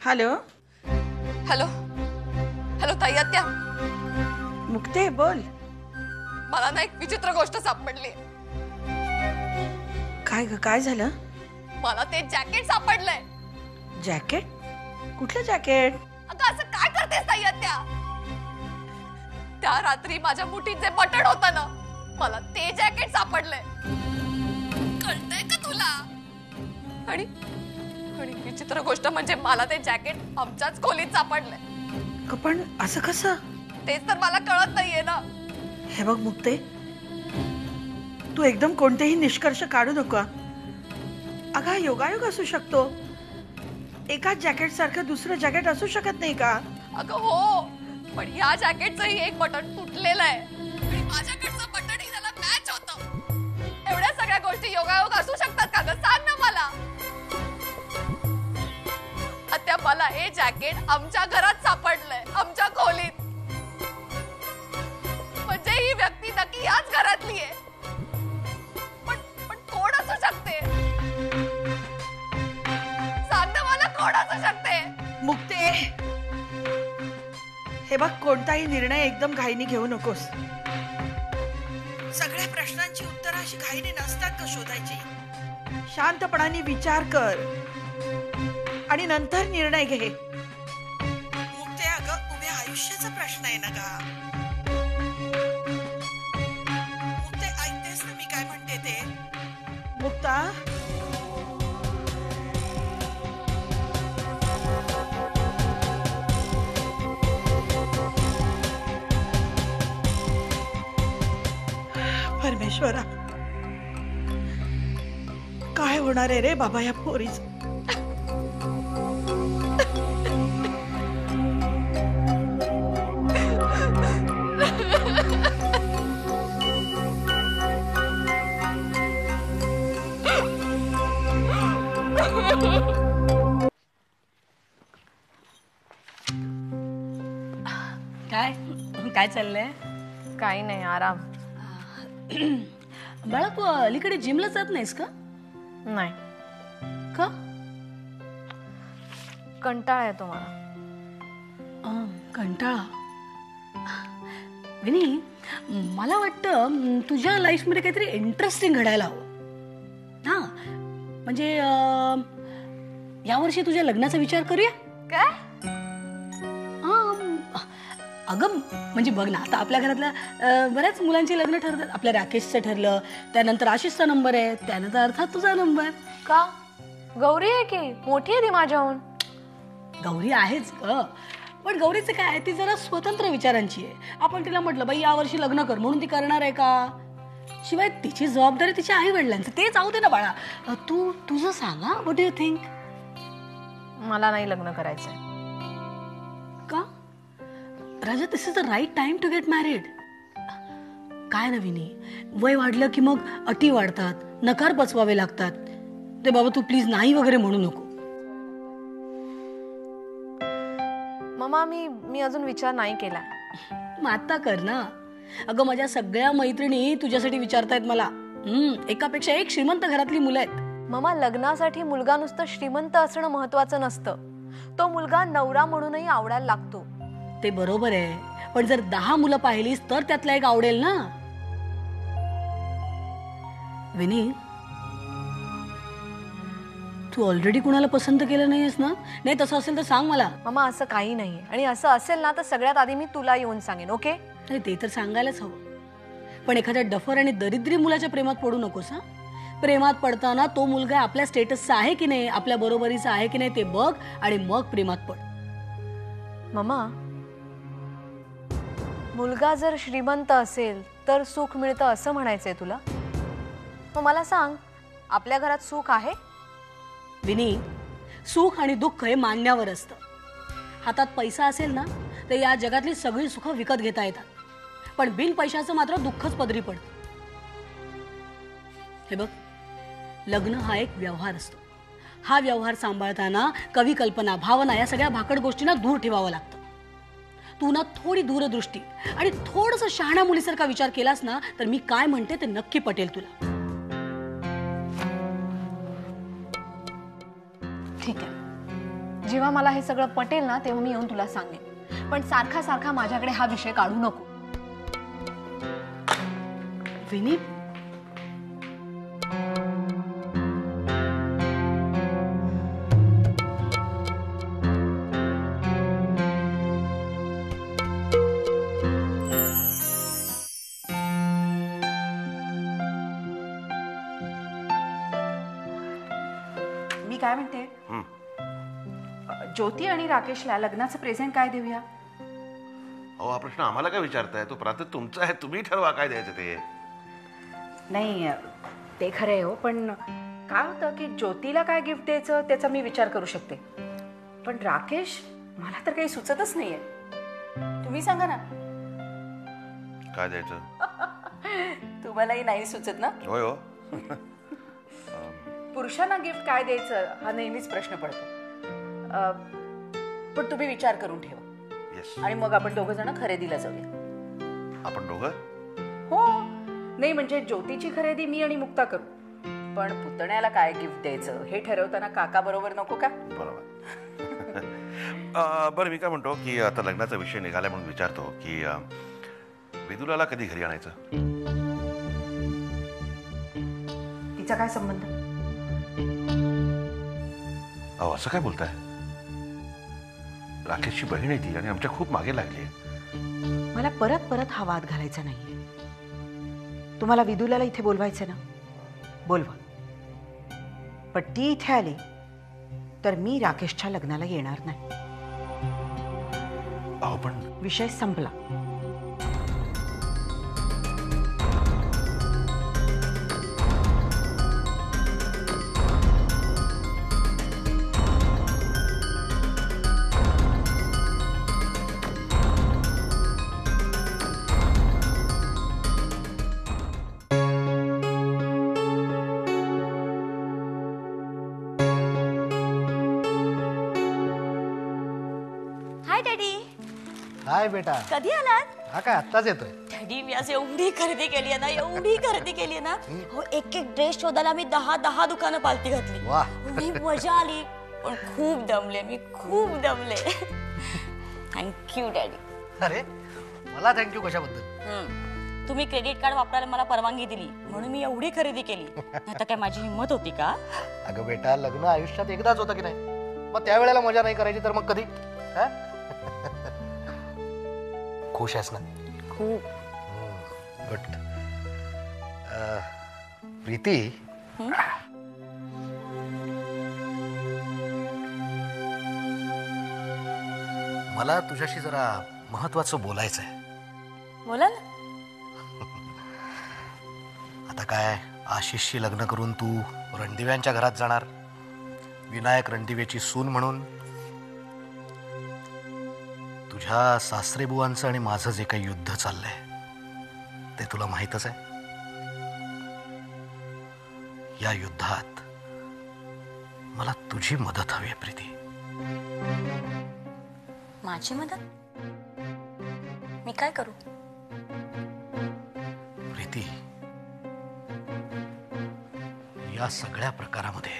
Hello hello hello ताई आत्या, मुक्ते बोल. मला ना एक विचित्र गोष्ट सापडली. काय ग, काय झालं? मला ते जॅकेट सापडलंय. जॅकेट? कुठलं जॅकेट? अगं असं काय करतेस ताई आत्या? त्या रात्री माझ्या मुठीत जे बटन होतं ना, मला ते जॅकेट सापडलंय. कळतंय का तुला? आणि आणि विचित्र गोष्ट म्हणजे मला ते जॅकेट आमच्याच खोलीत सापडलंय. पण असं कसं? तेच तर मला कळत नाहीये ना. हे बघ मुक्ते, तू एकदम कोणतेही निष्कर्ष काढू नको. अगं योगायोग असू शकतो. एकाच जॅकेट सारखं दुसरं जॅकेट असू शकत नाही का? अगं हो, पण या जॅकेटचंही एक बटन तुटलेलं आहे आणि माझ्याकडचं बटनही त्याला मॅच होतं. एवढ्या सगळ्या गोष्टी योगायोग असू शकतात का ग? सांग ना मला. आता मला हे जॅकेट आमच्या घरात सापडलंय, आमच्या खोलीत. म्हणजे ही व्यक्ती नक्की याच घरातली आहे. पण कोण असू शकते? सांग ना मला, कोण असू शकते? मुक्ते, हे बघ, कोणताही निर्णय एकदम घाईने घेऊ नकोस. सगळ्या प्रश्नांची उत्तरं अशी घाईने नसतात का शोधायची. शांतपणाने विचार कर आणि नंतर निर्णय घे. मुक्ते, अगं उभ्या आयुष्याचा प्रश्न आहे ना गा. मुक्ते, ऐकतेस ना मी काय म्हणते ते? मुक्ता, परमेश्वरा, काय होणार आहे रे बाबा या पोरीचं? काय काय चाललंय? काही नाही, आराम. बाळा, तू अलीकडे जिमला जात नाहीस का? नाही, का? कंटाळा येतो मला. कंटाळा? विनी, मला वाटतं तुझ्या लाईफमध्ये काहीतरी इंटरेस्टिंग घडायला हवं. हा, म्हणजे यावर्षी तुझ्या लग्नाचा विचार करूया. काय? अगं म्हणजे बघ ना, आता आपल्या घरातल्या बऱ्याच मुलांची लग्न ठरतात. आपल्या राकेशचं ठरलं, त्यानंतर आशिषचा नंबर आहे, त्यानंतर अर्थात तुझा नंबर. का? गौरी आहे की मोठी आहे ती माझ्याहून. गौरी आहेच ग, पण गौरीचं काय, ती जरा स्वतंत्र विचारांची आहे. आपण तिला म्हटलं बाई यावर्षी लग्न कर म्हणून ती करणार आहे का? शिवाय तिची जबाबदारी तिच्या आई वडिलांचं. ते जाऊ दे ना बाळा, तू तुझं सांगा. What do you think? मला नाही लग्न करायचंय. का राजा, this is the right time to get married. काय नवीनी, वय वाढलं की मग अटी वाढतात, नकार पचवावे लागतात. ते बाबा तू प्लीज नाही वगैरे म्हणू नको. मम्मा, मी अजून विचार नाही केलाय. मग आता कर ना. अगं माझ्या सगळ्या मैत्रिणी तुझ्यासाठी विचारतायत मला. एकापेक्षा एक श्रीमंत घरातली मुलं आहेत. मम्मा, लग्नासाठी मुलगा नुसतं श्रीमंत असणं महत्वाचं नसतं. तो मुलगा नवरा म्हणूनही आवडायला लागतो. ते बरोबर आहे, पण जर 10 मुलं पाहिलीस तर त्यातला एक आवडेल ना. विनी, तू ऑलरेडी कुणाला पसंत केलं नाहीयेस ना? नाही तसं असेल तर सांग मला. मम्मा, असं काही नाहीये, आणि असं असेल ना तर सगळ्यात आधी मी तुला येऊन सांगेन. ओके? अरे ते तर सांगायलाच हवं, पण एखाद्या डफर आणि दरिद्री मुलाच्या प्रेमात पडू नकोस. हा, प्रेमात पडताना तो मुलगा आपल्या स्टेटसचा आहे की नाही, आपल्या बरोबरीचा आहे की नाही ते बघ आणि मग प्रेमात पड. मम्मा, मुलगा जर श्रीमंत असेल तर सुख मिळतं असं म्हणायचंय तुला? मग मला सांग, आपल्या घरात सुख आहे? विनी, सुख आणि दुःख हे मानण्यावर असतं. हातात पैसा असेल ना तर या जगातली सगळी सुख विकत घेता येतात, पण बिन पैशाचं मात्र दुःखच पदरी पडतं. हे बघ, लग्न हा एक व्यवहार असतो. हा व्यवहार सांभाळताना कवी कल्पना, भावना या सगळ्या भाकड गोष्टींना दूर ठेवावं लागतं. तू ना थोडी दूरदृष्टी आणि थोडंसं शहाण्या मुलीसारखा विचार केलास ना तर मी काय म्हणते ते नक्की पटेल तुला. ठीक आहे, जेव्हा मला हे सगळं पटेल ना तेव्हा मी येऊन तुला सांगेन, पण सारखा सारखा माझ्याकडे हा विषय काढू नको. विनी, मी काय म्हणते, ज्योती आणि राकेशला लग्नाचं प्रेझेंट काय देऊया? अहो, हा प्रश्न आम्हाला काय विचारताय? तो प्रात तुमचा आहे, तुम्ही ठरवा काय द्यायचं ते. नाही, ते खरं आहे हो, पण काय होतं की ज्योतीला काय गिफ्ट द्यायचं त्याचा मी विचार करू शकते, पण राकेश मला तर काही सुचतच नाहीये. तुम्ही सांगा ना. काय द्यायचं? तुम्हालाही नाही सुचत ना? होय हो. पुरुषांना गिफ्ट काय द्यायचं हा नेहमीच प्रश्न पडतो. पण तुम्ही विचार करून ठेवा. येस. आणि मग आपण दोघं जण खरेदीला जाऊया. आपण दोघं? हो. नाही म्हणजे ज्योतीची खरेदी मी आणि मुक्ता करू, पण पुतण्याला काय गिफ्ट द्यायचं हे ठरवताना काका बरोबर नको का? बरोबर. बरं, मी काय म्हणतो की आता लग्नाचा विषय निघाला म्हणून विचारतो की विदुलाला कधी घरी आणायचं? तिचा काय संबंध? अहो, असं काय बोलताय? राकेशची बहीण आहे ती आणि आमच्या खूप मागे लागली. मला परत परत हा वाद घालायचा नाहीये. तुम्हाला विदुलाला इथे बोलवायचं ना, बोलवा, पण ती इथे आली तर मी राकेशच्या लग्नाला येणार नाही. अहो, पण विषय संपला. हाय डॅडी. हाय बेटा. कधी आलात? हा काय आत्ताच येतोय. डॅडी, मी आज एवढी खरेदी केली आहे ना, एवढी खरेदी केली आहे ना. हो, एक एक ड्रेस शोधायला मी 10 दुकानं पालती घातली. वाह. एवढी मजा आली, पण खूप दमले मी, खूप दमले. Thank you daddy. अरे, मला थँक्यू कशाबद्दल? तुम्ही क्रेडिट कार्ड वापरायला मला परवानगी दिली म्हणून मी एवढी खरेदी केली. आता काय माझी हिंमत होती का? अगं बेटा, लग्न आयुष्यात एकदाच होतं की नाही, मग त्यावेळेला मजा नाही करायची तर मग कधी? खुश आहेस ना? खूप. गुड. प्रीती, मला तुझ्याशी जरा महत्वाचं बोलायचं आहे. बोला ना. आता काय, आशिषशी लग्न करून तू रणदिव्यांच्या घरात जाणार, विनायक रणदिवेची सून म्हणून. तुझ्या सासरेबुवांचं आणि माझं जे काही युद्ध चाललंय ते तुला माहीतच आहे. या युद्धात मला तुझी मदत हवी आहे प्रीती. माझी मदत? मी काय करू? प्रीती, या सगळ्या प्रकारामध्ये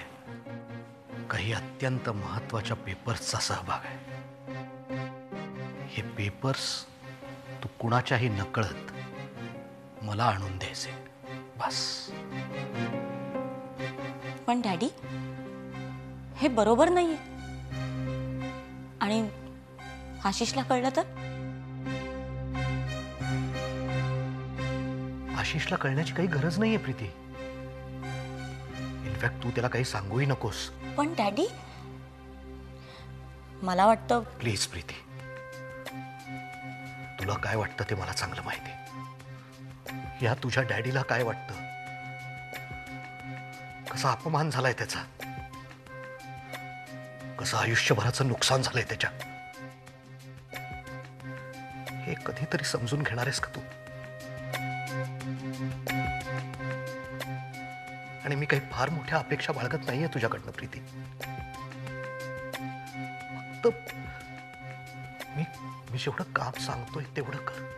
काही अत्यंत महत्वाच्या पेपर्सचा सहभाग आहे. हे पेपर्स तू कुणाच्याही नकळत मला आणून द्यायचे, बस. पण डॅडी, हे बरोबर नाहीये. आणि आशिषला कळलं तर? आशिषला कळण्याची काही गरज नाहीये प्रीती. इनफॅक्ट तू त्याला काही सांगूही नकोस. पण डॅडी, मला वाटतं. प्लीज प्रीती, तुला काय वाटतं ते मला चांगलं माहिती. या तुझ्या डॅडीला काय वाटतं, कसा अपमान झालाय त्याचा, कसं आयुष्यभराचं नुकसान झालंय त्याच्या, हे कधीतरी समजून घेणार आहेस का तू? आणि मी काही फार मोठ्या अपेक्षा बाळगत नाहीये तुझ्याकडनं प्रीती. फक्त मी जेवढं काम सांगतोय तेवढं कर.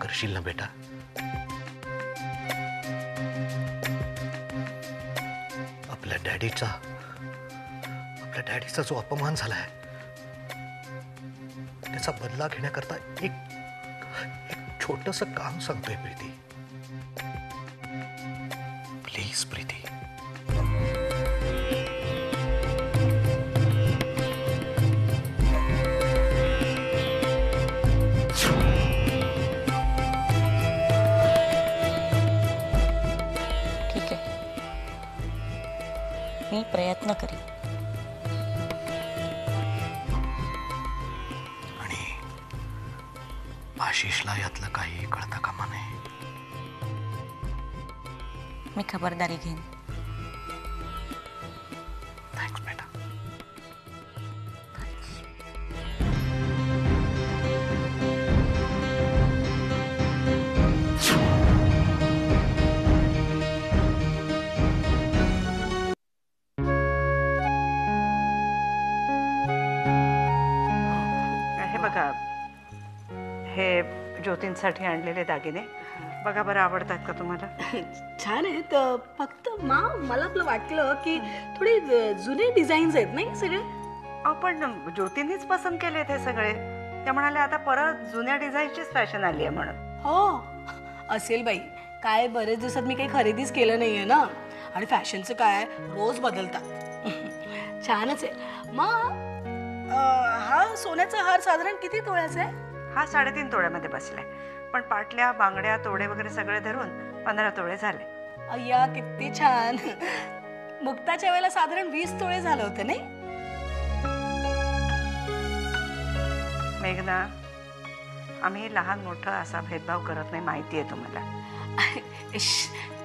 करशील ना बेटा? आपल्या डॅडीचा आपल्या डॅडीचा जो अपमान झालाय त्याचा बदला घेण्याकरता एक छोटस काम सांगतोय प्रीती. प्लीज प्रीती. ठीक आहे, मी प्रयत्न करीन. आणि आशिषला यातलं काही कळता कामा नये. मी खबरदारी घेईन. थँक्स बेटा. हे बघा, हे ज्योतींसाठी आणलेले दागिने बघा बरं, आवडतात का तुम्हाला? छान आहेत. फक्त मला आपलं वाटलं की थोडी जुने डिझाईन्स आहेत नाही सगळे. पण ज्योतींनीच पसंत केले ते सगळे. त्या म्हणाले आता परत जुन्या डिझाईनचीच फॅशन आली आहे म्हणून. हो असेल बाई, काय बरेच दिवसात मी काही खरेदीच केलं नाहीये ना, आणि फॅशनचं काय रोज बदलतात. छानच आहे. हा सोन्याचा हार साधारण किती तोळ्याचा आहे? हा 3.5 तोळ्यामध्ये बसलाय, पण पाटल्या बांगड्या तोडे वगैरे सगळे धरून 15 तोळे झाले. अय्या किती छान. मुक्ताच्या वेळेला साधारण 20 तोळे झालं होतं नाही? मेघना, आम्ही लहान मोठं असा भेदभाव करत नाही, माहिती आहे तुम्हाला.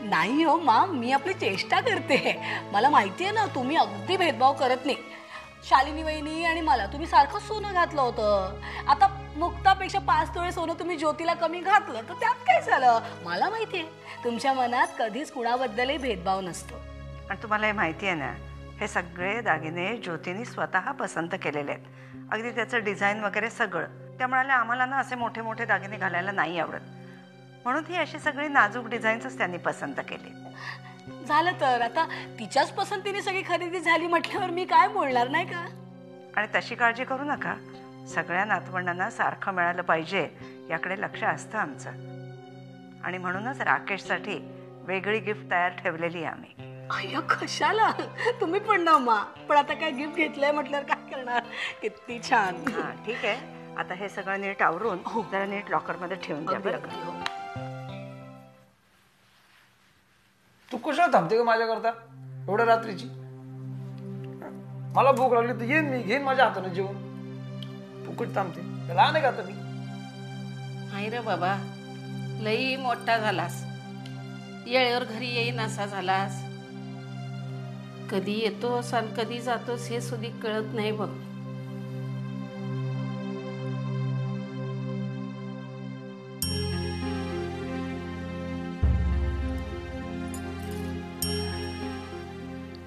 नाही हो मी आपली चेष्टा करते. मला माहिती आहे ना तुम्ही अगदी भेदभाव करत नाही. शालिनी वहिनी आणि मला तुम्ही सारखं सोनं घातलं होतं. आता मुक्तापेक्षा 5 तोळे सोनं तुम्ही ज्योतीला कमी घातलं तर त्यात काय झालं? मला माहिती आहे तुमच्या मनात कधीच कुणाबद्दलही भेदभाव नसतो. आणि तुम्हाला हे माहिती आहे ना, हे सगळे दागिने ज्योतीने स्वतः पसंत केलेले आहेत, अगदी त्याचं डिझाईन वगैरे सगळं. त्या म्हणाल्या आम्हाला ना असे मोठे मोठे दागिने घालायला नाही आवडत, म्हणून ही अशी सगळी नाजूक डिझाईन्सच त्यांनी पसंत केली. झालं तर आता तिच्याच पसंतीने सगळी खरेदी झाली म्हटल्यावर मी काय बोलणार नाही का? आणि तशी काळजी करू नका, सगळ्या नातवंडांना सारखं मिळालं पाहिजे याकडे लक्ष असतं आमचं. आणि म्हणूनच राकेशसाठी वेगळी गिफ्ट तयार ठेवलेली आहे आम्ही. अय्या कशाला, तुम्ही पण ना पण आता काय गिफ्ट घेतलंय म्हटल्यावर काय करणार. किती छान. हां ठीक आहे, आता हे सगळं नीट आवरून जरा नीट लॉकरमध्ये ठेवून द्या बरं का. तू कशाला थांबते का माझ्याकरता एवढ्या रात्रीची? मला भूक लागली तर येईन, मी घेईन माझ्या हाताने जेवण. तू कुठे थांबते? लहान आहे का आता मी? नाही रे बाबा, लई मोठा झालास, येळेवर घरी येईन असा झालास. कधी येतोस आणि कधी जातोस हे सुद्धा कळत नाही बघ.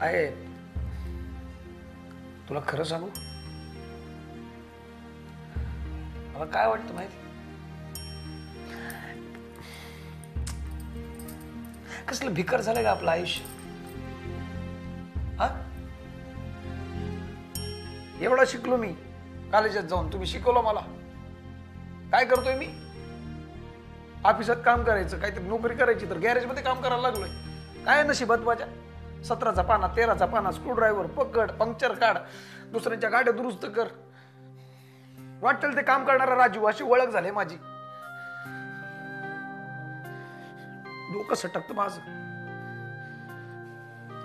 आहे तुला खरं सांगू, मला काय वाटतं माहिती? कसलं भिकार झालंय का आपलं आयुष्य? हा, एवढा शिकलो मी कॉलेजात जाऊन, तुम्ही शिकवलं मला. काय करतोय मी? ऑफिसात काम करायचं, काहीतरी नोकरी करायची तर गॅरेजमध्ये काम करायला लागलोय. काय नशिबात माझ्या? 17चा पाना 13चा पाना, स्क्रूड्रायव्हर पकड, पंक्चर काढ, दुसऱ्यांच्या गाड्या दुरुस्त कर, वाटेल ते काम करणारा राजू अशी ओळख झाली माझी. डोकं सटकतं माझं.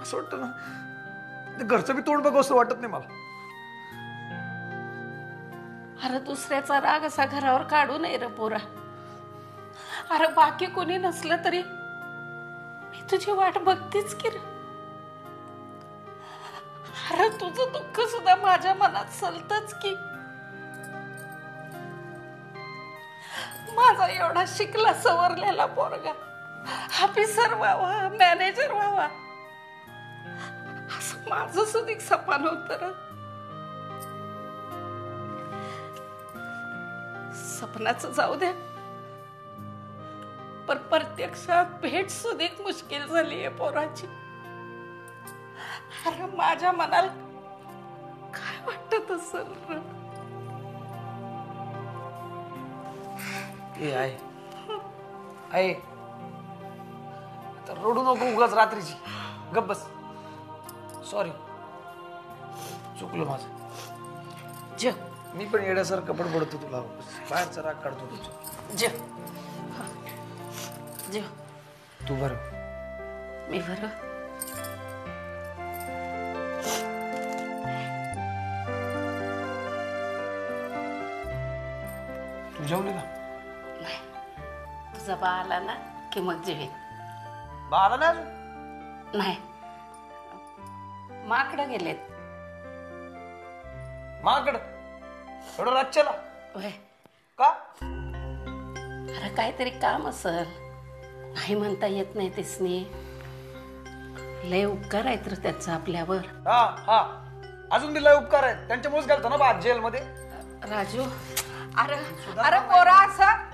असं वाटतं ना घरचं बी तोंड बघ असं वाटत नाही मला. अरे दुसऱ्याचा राग असा घरावर काढू नये रे पोरा. अरे बाकी कोणी नसलं तरी मी तुझी वाट बघतेच की रे. अरे तुझं दुःख सुद्धा माझ्या मनात सलतच की. माझा एवढा शिकला सवरलेला पोरगा ऑफिसर व्हावा, मॅनेजर व्हावा असं माझं सुद्धा सपन होतं. सपनाचं जाऊ द्या, पण प्रत्यक्षात भेट सुद्धा मुश्किल झाली आहे पोराची. अरे माझ्या मनाला असेल र. ए आहे आता रडू नको उगाच रात्रीची. गप बस. सॉरी, चुकलं माझं. जेव मी पण येण्यासारखं बडबडतो तुला. बाहेरचा राग काढतो तुझा. जेव जेव. तू बरं. मी बरं. तू जेवली का? नाही, तुझा बा आला ना की मग जेवेन. बा आला ना अजून? नाही, माकडं गेलेत. माकड एवढं राज्याला होय. का? अरे काहीतरी काम असल, नाही म्हणता येत नाही तेसनी. लय उपकार आहेत रे त्याचा आपल्यावर. हा हा, अजून दिला उपकार आहेत. त्यांच्यामुळेच घालतो ना बा जेलमध्ये. राजू, अरे अरे पोरा असं